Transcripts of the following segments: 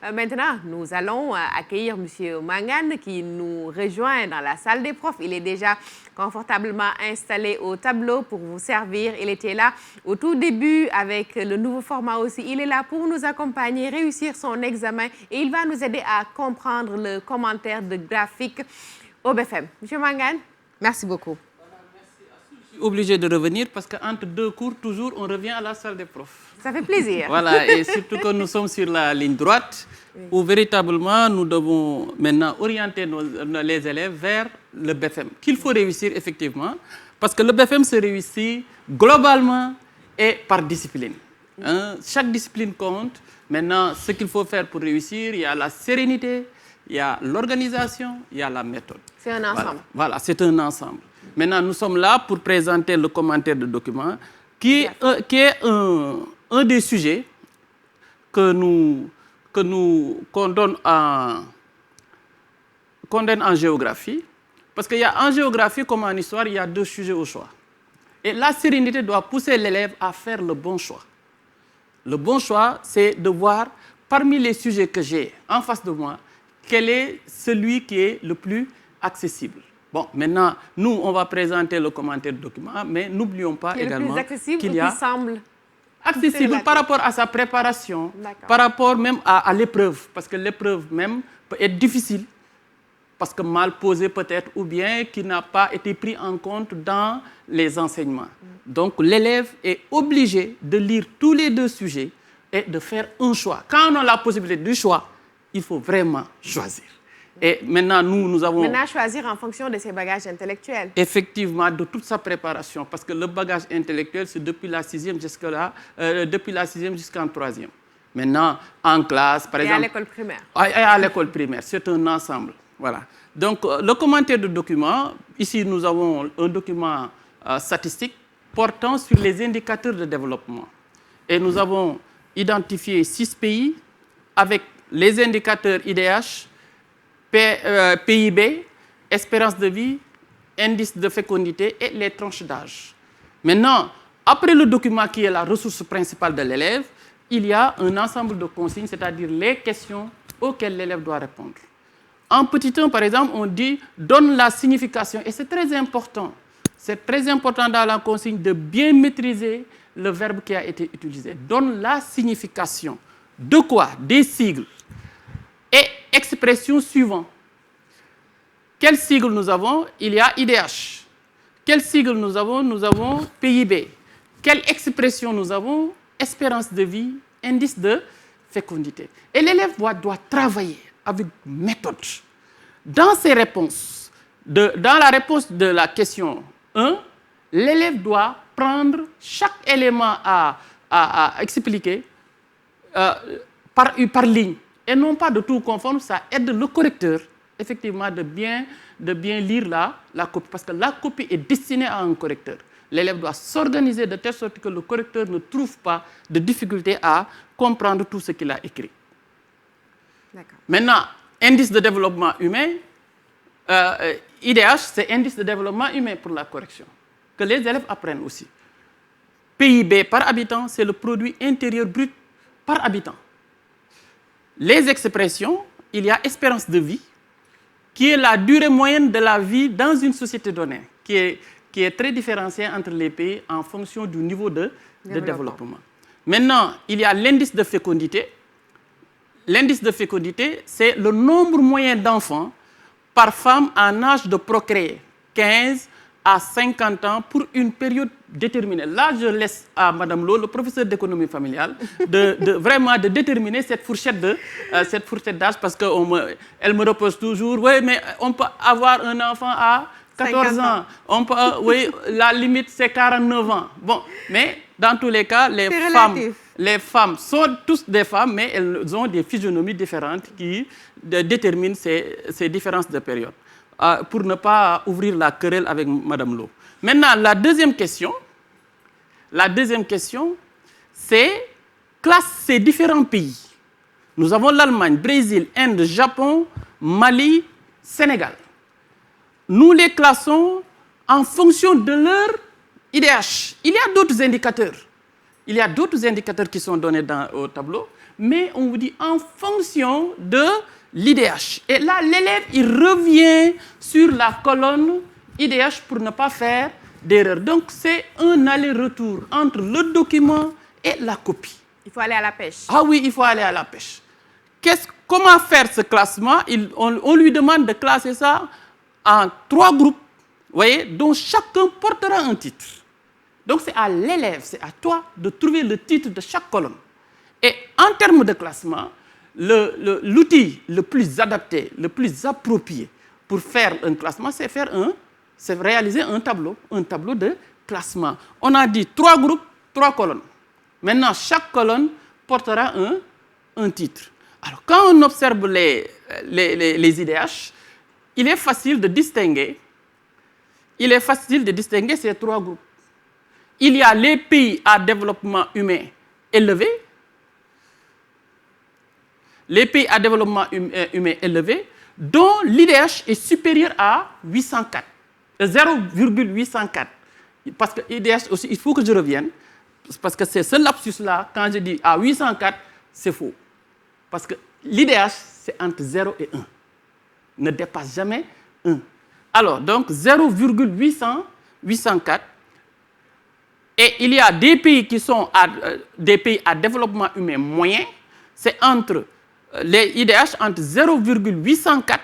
Maintenant, nous allons accueillir M. Mangane qui nous rejoint dans la salle des profs. Il est déjà confortablement installé au tableau pour vous servir. Il était là au tout début avec le nouveau format aussi. Il est là pour nous accompagner, réussir son examen et il va nous aider à comprendre le commentaire de graphique au BFM. M. Mangane, merci beaucoup. Je suis obligé de revenir parce qu'entre deux cours, toujours, on revient à la salle des profs. Ça fait plaisir. Voilà, et surtout que nous sommes sur la ligne droite, où véritablement nous devons maintenant orienter les élèves vers le BFM, qu'il faut réussir effectivement, parce que le BFM se réussit globalement et par discipline. Chaque discipline compte. Maintenant, ce qu'il faut faire pour réussir, il y a la sérénité, il y a l'organisation, il y a la méthode. C'est un ensemble. Voilà, c'est un ensemble. Maintenant, nous sommes là pour présenter le commentaire de document qui est un des sujets qu'on donne en géographie. Parce qu'il y a en géographie comme en histoire, il y a deux sujets au choix. Et la sérénité doit pousser l'élève à faire le bon choix. Le bon choix, c'est de voir parmi les sujets que j'ai en face de moi, quel est celui qui est le plus accessible. Bon, maintenant, nous, on va présenter le commentaire de document, mais n'oublions pas également qu'il y a... semble accessible par rapport à sa préparation, par rapport même à l'épreuve, parce que l'épreuve même peut être difficile, parce que mal posée peut-être, ou bien qui n'a pas été pris en compte dans les enseignements. Donc l'élève est obligé de lire tous les deux sujets et de faire un choix. Quand on a la possibilité du choix, il faut vraiment choisir. Et maintenant, nous avons... Maintenant, choisir en fonction de ses bagages intellectuels. Effectivement, de toute sa préparation. Parce que le bagage intellectuel, c'est depuis la 6e jusqu'en 3e. Maintenant, en classe, par exemple... Et à l'école primaire. Et à l'école primaire, c'est un ensemble. Voilà. Donc, le commentaire de document, ici, nous avons un document statistique portant sur les indicateurs de développement. Et nous avons identifié 6 pays avec les indicateurs IDH, PIB, espérance de vie, indice de fécondité et les tranches d'âge. Maintenant, après le document qui est la ressource principale de l'élève, il y a un ensemble de consignes, c'est-à-dire les questions auxquelles l'élève doit répondre. En petit 1, par exemple, on dit « donne la signification ». Et c'est très important. C'est très important dans la consigne de bien maîtriser le verbe qui a été utilisé. Donne la signification. De quoi? Des sigles. Et expression suivante. Quel sigle nous avons? Il y a IDH. Quel sigle nous avons? Nous avons PIB. Quelle expression nous avons? Espérance de vie, indice de fécondité. Et l'élève doit travailler avec méthode. Dans ses réponses, dans la réponse de la question 1, l'élève doit prendre chaque élément à expliquer par ligne. Et non pas de tout confondre, ça aide le correcteur, effectivement, de bien lire la copie. Parce que la copie est destinée à un correcteur. L'élève doit s'organiser de telle sorte que le correcteur ne trouve pas de difficulté à comprendre tout ce qu'il a écrit. Maintenant, indice de développement humain, IDH, c'est indice de développement humain pour la correction, que les élèves apprennent aussi. PIB par habitant, c'est le produit intérieur brut par habitant. Les expressions, il y a espérance de vie, qui est la durée moyenne de la vie dans une société donnée, qui est très différenciée entre les pays en fonction du niveau de développement. Maintenant, il y a l'indice de fécondité. L'indice de fécondité, c'est le nombre moyen d'enfants par femme en âge de procréer, 15 à 50 ans pour une période déterminée. Là, je laisse à Mme Lo, le professeur d'économie familiale, vraiment de déterminer cette fourchette d'âge parce qu'elle me repose toujours. Oui, mais on peut avoir un enfant à 14 ans. Oui, la limite, c'est 49 ans. Bon, mais dans tous les cas, les femmes sont tous des femmes, mais elles ont des physionomies différentes qui déterminent ces différences de période. Pour ne pas ouvrir la querelle avec Mme Lo. Maintenant, la deuxième question, c'est classe ces différents pays. Nous avons l'Allemagne, Brésil, Inde, Japon, Mali, Sénégal. Nous les classons en fonction de leur IDH. Il y a d'autres indicateurs. Il y a d'autres indicateurs qui sont donnés au tableau, mais on vous dit en fonction de l'IDH. Et là, l'élève, il revient sur la colonne IDH pour ne pas faire d'erreur. Donc, c'est un aller-retour entre le document et la copie. Il faut aller à la pêche. Ah oui, il faut aller à la pêche. Comment faire ce classement? On lui demande de classer ça en 3 groupes, voyez, dont chacun portera un titre. Donc, c'est à l'élève, c'est à toi de trouver le titre de chaque colonne. Et en termes de classement, l'outil le plus adapté, le plus approprié pour faire un classement, c'est réaliser un tableau de classement. On a dit 3 groupes, 3 colonnes. Maintenant, chaque colonne portera un titre. Alors, quand on observe les IDH, il est facile de distinguer ces 3 groupes. Il y a les pays à développement humain élevé, dont l'IDH est supérieur à 804, 0,804. Parce que l'IDH aussi, il faut que je revienne, parce que c'est ce lapsus-là, quand je dis à 804, c'est faux. Parce que l'IDH, c'est entre 0 et 1. Ne dépasse jamais 1. Alors, donc 0,804. Et il y a des pays qui sont des pays à développement humain moyen. C'est entre les IDH entre 0,804.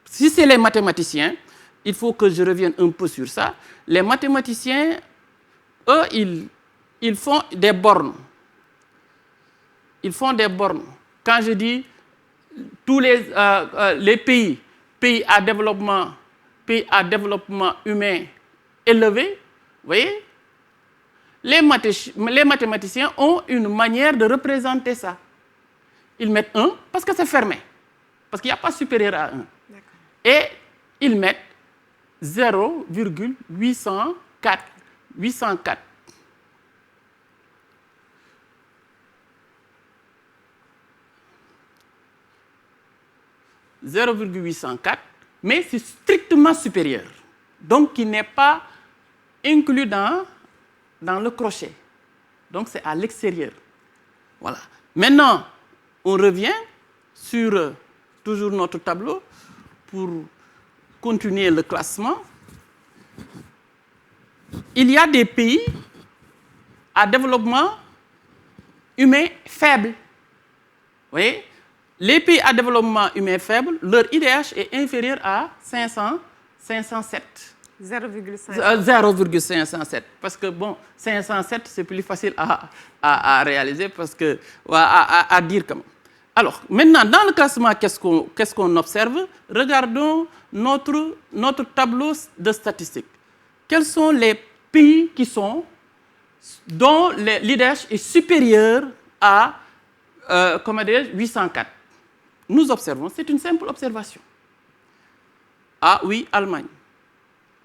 Si c'est les mathématiciens, il faut que je revienne un peu sur ça. Les mathématiciens, eux, ils font des bornes. Ils font des bornes. Quand je dis tous les pays à développement humain élevé, vous voyez, les mathématiciens ont une manière de représenter ça. Ils mettent 1 parce que c'est fermé, parce qu'il n'y a pas supérieur à 1. Et ils mettent 0,804. 0,804, mais c'est strictement supérieur. Donc, qui n'est pas inclus dans le crochet. Donc, c'est à l'extérieur. Voilà. Maintenant, on revient sur toujours notre tableau pour continuer le classement. Il y a des pays à développement humain faible. Vous voyez? Les pays à développement humain faible, leur IDH est inférieur à 507. 0,507. Parce que, bon, 507, c'est plus facile à réaliser, parce que, à dire comment. Alors, maintenant, dans le classement, qu'est-ce qu'on observe? Regardons notre tableau de statistiques. Quels sont les pays dont l'IDH est supérieur à 804? Nous observons, c'est une simple observation. Ah oui, Allemagne.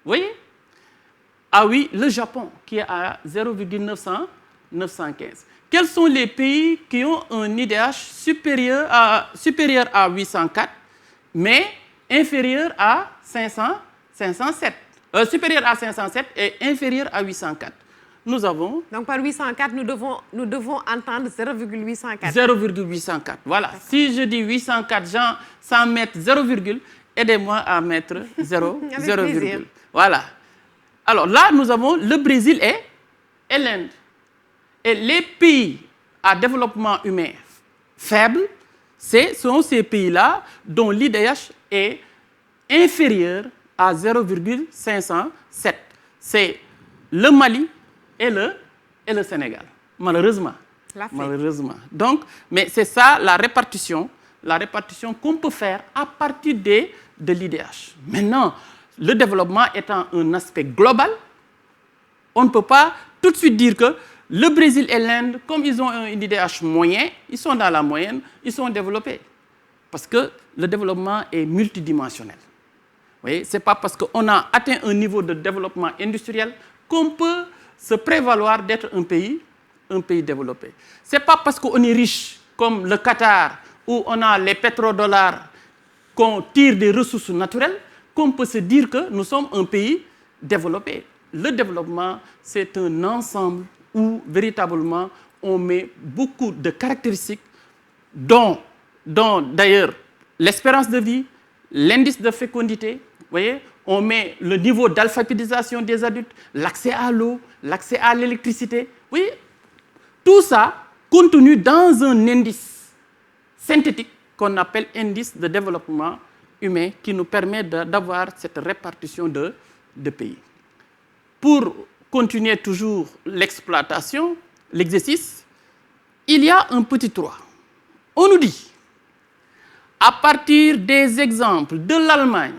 Vous voyez? Ah oui, le Japon, qui est à 0,915. Quels sont les pays qui ont un IDH supérieur à 804, mais inférieur à 507? Supérieur à 507 et inférieur à 804. Nous avons... Donc, par 804, nous devons entendre 0,804. 0,804, voilà. Si je dis 804, sans mettre 0, aidez-moi à mettre 0, 0, voilà. Alors là, nous avons le Brésil et l'Inde. Et les pays à développement humain faible, ce sont ces pays-là dont l'IDH est inférieur à 0,507. C'est le Mali et le Sénégal, malheureusement. Malheureusement. Donc, mais c'est ça la répartition qu'on peut faire à partir de l'IDH. Maintenant, le développement étant un aspect global, on ne peut pas tout de suite dire que le Brésil et l'Inde, comme ils ont un IDH moyen, ils sont dans la moyenne, ils sont développés. Parce que le développement est multidimensionnel. Vous voyez, ce n'est pas parce qu'on a atteint un niveau de développement industriel qu'on peut se prévaloir d'être un pays développé. Ce n'est pas parce qu'on est riche, comme le Qatar, où on a les pétrodollars, qu'on tire des ressources naturelles, qu'on peut se dire que nous sommes un pays développé. Le développement, c'est un ensemble où véritablement on met beaucoup de caractéristiques dont d'ailleurs l'espérance de vie, l'indice de fécondité, vous voyez, on met le niveau d'alphabétisation des adultes, l'accès à l'eau, l'accès à l'électricité, oui, tout ça contenu dans un indice synthétique qu'on appelle indice de développement humain qui nous permet d'avoir cette répartition de pays. Pour continuer toujours l'exploitation, l'exercice, il y a un petit 3. On nous dit, à partir des exemples de l'Allemagne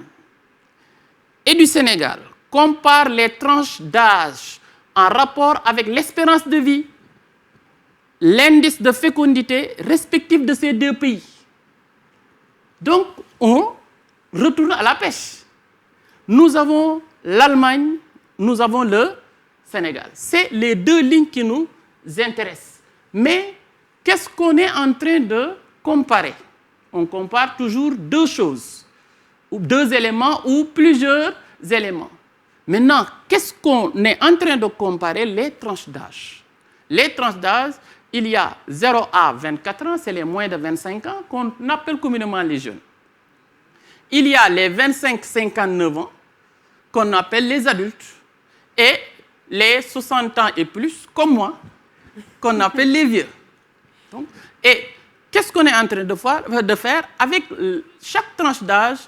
et du Sénégal, compare les tranches d'âge en rapport avec l'espérance de vie, l'indice de fécondité respectif de ces deux pays. Donc, on retourne à la pêche. Nous avons l'Allemagne, nous avons le Sénégal. C'est les deux lignes qui nous intéressent. Mais qu'est-ce qu'on est en train de comparer? On compare toujours deux choses, ou deux éléments ou plusieurs éléments. Maintenant, qu'est-ce qu'on est en train de comparer? Les tranches d'âge. Les tranches d'âge, il y a 0 à 24 ans, c'est les moins de 25 ans qu'on appelle communément les jeunes. Il y a les 25-59 ans qu'on appelle les adultes et les 60 ans et plus, comme moi, qu'on appelle les vieux. Donc, et qu'est-ce qu'on est en train de faire avec chaque tranche d'âge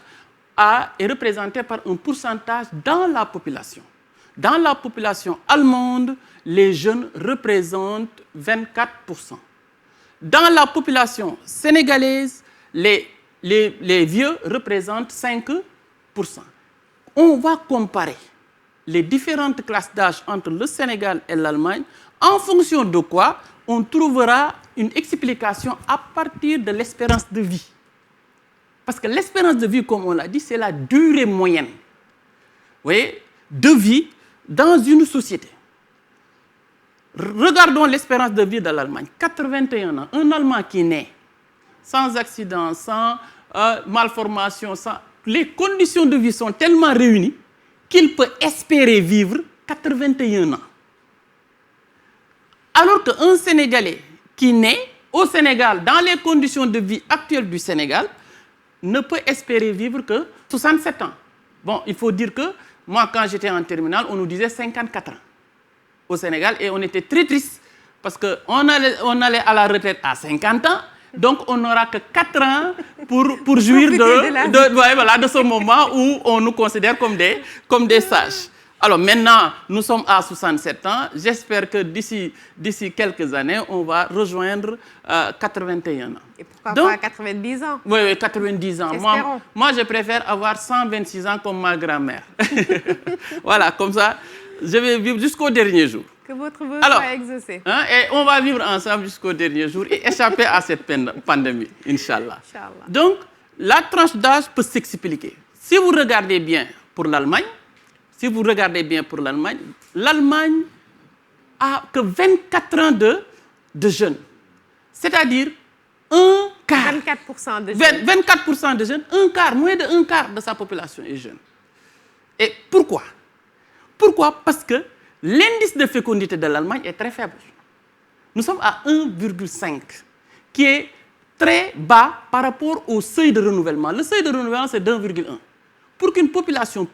est représentée par un pourcentage dans la population. Dans la population allemande, les jeunes représentent 24%. Dans la population sénégalaise, les vieux représentent 5%. On va comparer les différentes classes d'âge entre le Sénégal et l'Allemagne, en fonction de quoi on trouvera une explication à partir de l'espérance de vie. Parce que l'espérance de vie, comme on l'a dit, c'est la durée moyenne, vous voyez, de vie dans une société. Regardons l'espérance de vie de l'Allemagne. 81 ans. Un Allemand qui naît sans accident, sans malformation, les conditions de vie sont tellement réunies qu'il peut espérer vivre 81 ans. Alors qu'un Sénégalais qui naît au Sénégal, dans les conditions de vie actuelles du Sénégal, ne peut espérer vivre que 67 ans. Bon, il faut dire que moi, quand j'étais en terminale, on nous disait 54 ans au Sénégal et on était très triste parce qu'on allait à la retraite à 50 ans, donc on n'aura que 4 ans pour jouir de ce moment où on nous considère comme des sages. Alors maintenant, nous sommes à 67 ans. J'espère que d'ici quelques années, on va rejoindre 81 ans. Et pourquoi pas 90 ans? Oui, 90 ans. Moi, je préfère avoir 126 ans comme ma grand-mère. Voilà, comme ça, je vais vivre jusqu'au dernier jour. Que votre vœu soit exaucé. Et on va vivre ensemble jusqu'au dernier jour et échapper à cette pandémie, Inch'Allah. Donc, la tranche d'âge peut s'expliquer. Si vous regardez bien pour l'Allemagne, l'Allemagne a que 24 ans de jeunes. C'est-à-dire un quart. 24% de jeunes. 24% de jeunes, un quart, moins d'un quart de sa population est jeune. Et pourquoi? Pourquoi? Parce que l'indice de fécondité de l'Allemagne est très faible. Nous sommes à 1,5, qui est très bas par rapport au seuil de renouvellement. Le seuil de renouvellement, c'est d'1,1. Pour qu'une population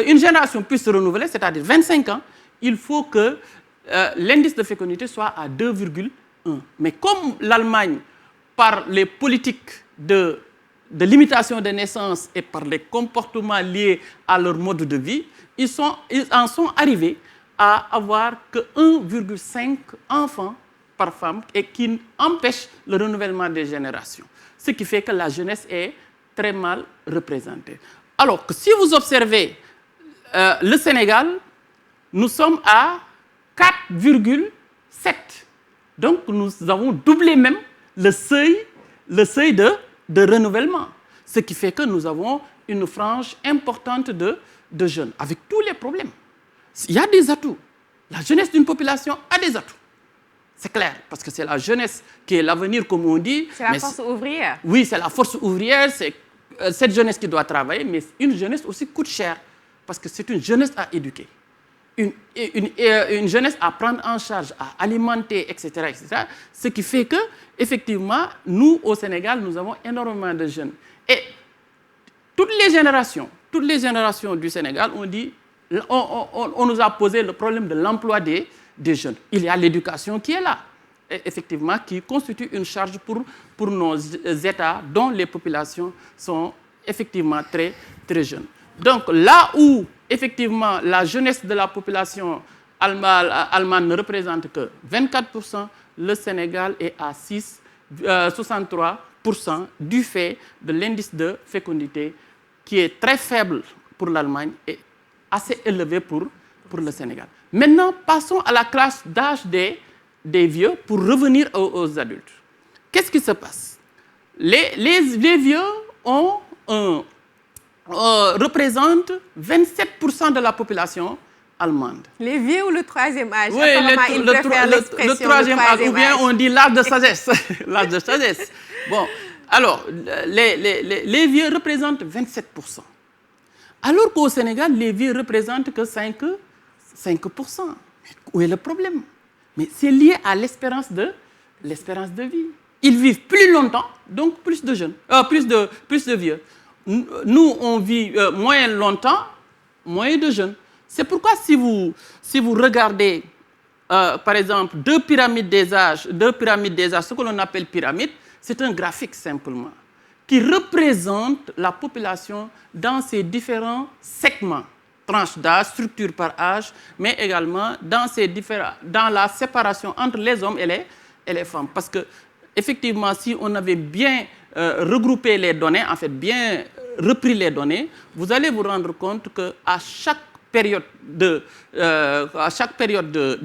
une génération puisse se renouveler, c'est-à-dire 25 ans, il faut que l'indice de fécondité soit à 2,1. Mais comme l'Allemagne, par les politiques de limitation des naissances et par les comportements liés à leur mode de vie, ils en sont arrivés à avoir que 1,5 enfants par femme et qui empêche le renouvellement des générations. Ce qui fait que la jeunesse est très mal représentée. Alors que si vous observez le Sénégal, nous sommes à 4,7. Donc nous avons doublé même le seuil de renouvellement. Ce qui fait que nous avons une frange importante de jeunes, avec tous les problèmes. Il y a des atouts. La jeunesse d'une population a des atouts. C'est clair, parce que c'est la jeunesse qui est l'avenir, comme on dit. C'est la force ouvrière. Oui, c'est la force ouvrière, c'est cette jeunesse qui doit travailler, mais une jeunesse aussi coûte cher, parce que c'est une jeunesse à éduquer. une jeunesse à prendre en charge, à alimenter, etc., etc. Ce qui fait que, effectivement, nous, au Sénégal, nous avons énormément de jeunes. Et toutes les générations du Sénégal ont dit, on nous a posé le problème de l'emploi des jeunes. Il y a l'éducation qui est là, et effectivement, qui constitue une charge pour nos États dont les populations sont effectivement très, très jeunes. Donc là où, effectivement, la jeunesse de la population allemande ne représente que 24%, le Sénégal est à 63% du fait de l'indice de fécondité qui est très faible pour l'Allemagne et assez élevé pour le Sénégal. Maintenant, passons à la classe d'âge des vieux pour revenir aux adultes. Qu'est-ce qui se passe? Les vieux représentent 27% de la population allemande. Les vieux ou le troisième âge? Oui, le troisième âge, ou bien on dit l'âge de sagesse. L'âge de sagesse. Bon, alors, les vieux représentent 27%. Alors qu'au Sénégal, les vieux représentent que 5%. Où est le problème? Mais c'est lié à l'espérance de vie. Ils vivent plus longtemps, donc plus de jeunes, plus de vieux. Nous, on vit moins longtemps, moins de jeunes. C'est pourquoi si vous regardez, par exemple, deux pyramides des âges, ce que l'on appelle pyramide, c'est un graphique simplement, qui représente la population dans ses différents segments, tranches d'âge, structure par âge, mais également dans la séparation entre les hommes et les femmes. Parce que, effectivement, si on avait bien regroupé les données, en fait, bien repris les données, vous allez vous rendre compte qu'à chaque période de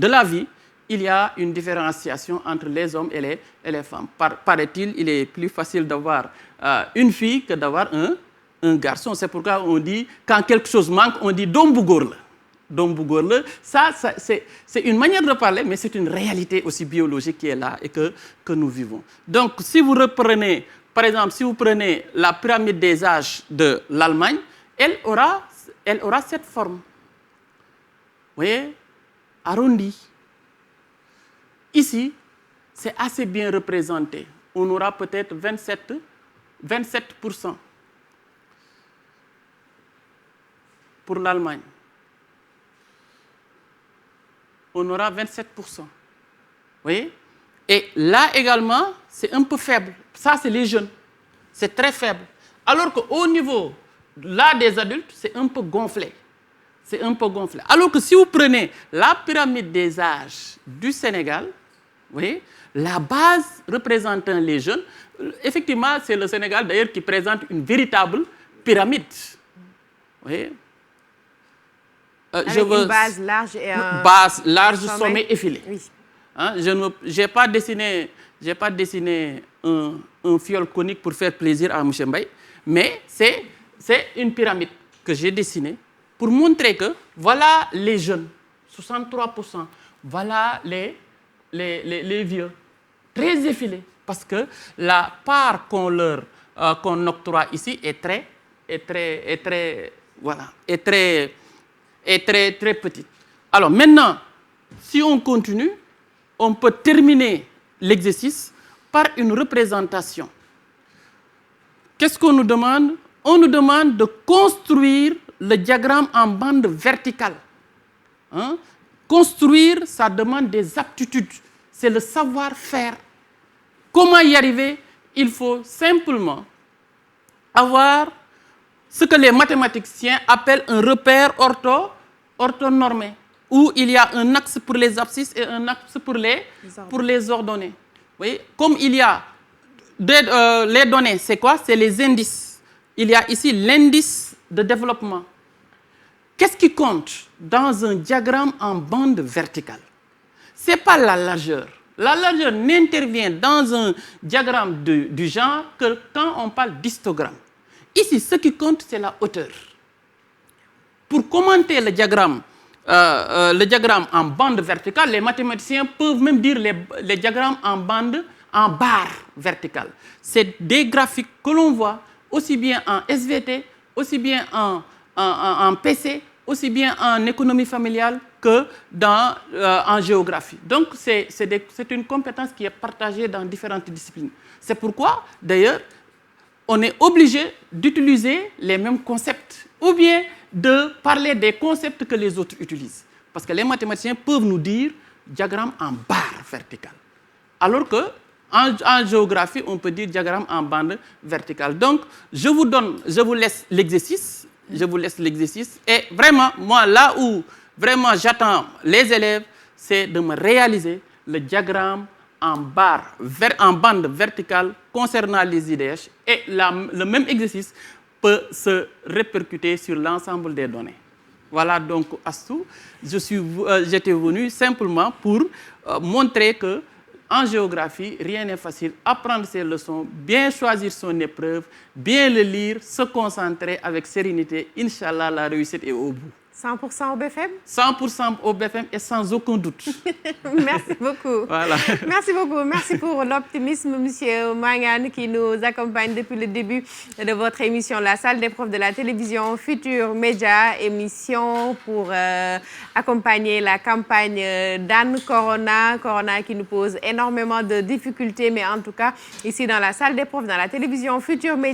la vie, il y a une différenciation entre les hommes et les femmes. Paraît-il, il est plus facile d'avoir une fille que d'avoir un garçon. C'est pourquoi on dit, quand quelque chose manque, on dit « dombu góor la ». Ça, c'est une manière de parler, mais c'est une réalité aussi biologique qui est là et que nous vivons. Donc, si vous reprenez, par exemple, si vous prenez la pyramide des âges de l'Allemagne, elle aura cette forme. Vous voyez, arrondie. Ici, c'est assez bien représenté. On aura peut-être 27% pour l'Allemagne. On aura 27%. Vous voyez? Et là également, c'est un peu faible. Ça, c'est les jeunes. C'est très faible. Alors qu'au niveau là des adultes, c'est un peu gonflé. C'est un peu gonflé. Alors que si vous prenez la pyramide des âges du Sénégal, vous voyez, la base représentant les jeunes, effectivement, c'est le Sénégal d'ailleurs qui présente une véritable pyramide. Vous voyez? Avec une base large et un sommet effilé. Oui. Hein, je n'ai pas dessiné un fiole conique pour faire plaisir à M. Mbaye, mais c'est une pyramide que j'ai dessinée pour montrer que voilà les jeunes, 63%, voilà les vieux, très effilés, parce que la part qu'on octroie ici est très petite. Alors maintenant, si on continue, on peut terminer l'exercice par une représentation. Qu'est-ce qu'on nous demande? On nous demande de construire le diagramme en bande verticale. Hein? Construire, ça demande des aptitudes. C'est le savoir-faire. Comment y arriver? Il faut simplement avoir ce que les mathématiciens appellent un repère orthonormé, où il y a un axe pour les abscisses et un axe pour les ordonnées. Vous voyez? Comme il y a les données, c'est quoi? C'est les indices. Il y a ici l'indice de développement. Qu'est-ce qui compte dans un diagramme en bande verticale? Ce n'est pas la largeur. La largeur n'intervient dans un diagramme du genre que quand on parle d'histogramme. Ici, ce qui compte, c'est la hauteur. Pour commenter le diagramme en bande verticale, les mathématiciens peuvent même dire les diagrammes en barre verticale. C'est des graphiques que l'on voit aussi bien en SVT, aussi bien en PC, aussi bien en économie familiale que en géographie. Donc, c'est une compétence qui est partagée dans différentes disciplines. C'est pourquoi, d'ailleurs, on est obligé d'utiliser les mêmes concepts ou bien de parler des concepts que les autres utilisent. Parce que les mathématiciens peuvent nous dire diagramme en barre verticale. Alors qu'en géographie, on peut dire diagramme en bande verticale. Donc, je vous laisse l'exercice. Et vraiment, moi, là où vraiment j'attends les élèves, c'est de me réaliser le diagramme en bande verticale concernant les IDH. Et le même exercice peut se répercuter sur l'ensemble des données. Voilà donc, Astou, j'étais venu simplement pour montrer que en géographie, rien n'est facile. Apprendre ses leçons, bien choisir son épreuve, bien le lire, se concentrer avec sérénité. Inch'Allah, la réussite est au bout. 100% au BFM? 100% au BFM et sans aucun doute. Merci beaucoup. Voilà. Merci beaucoup. Merci pour l'optimisme, Monsieur Mangane, qui nous accompagne depuis le début de votre émission La Salle des profs de la télévision Futur Média, émission pour accompagner la campagne d'Anne Corona qui nous pose énormément de difficultés, mais en tout cas, ici dans la Salle des profs, dans la télévision Futur Média,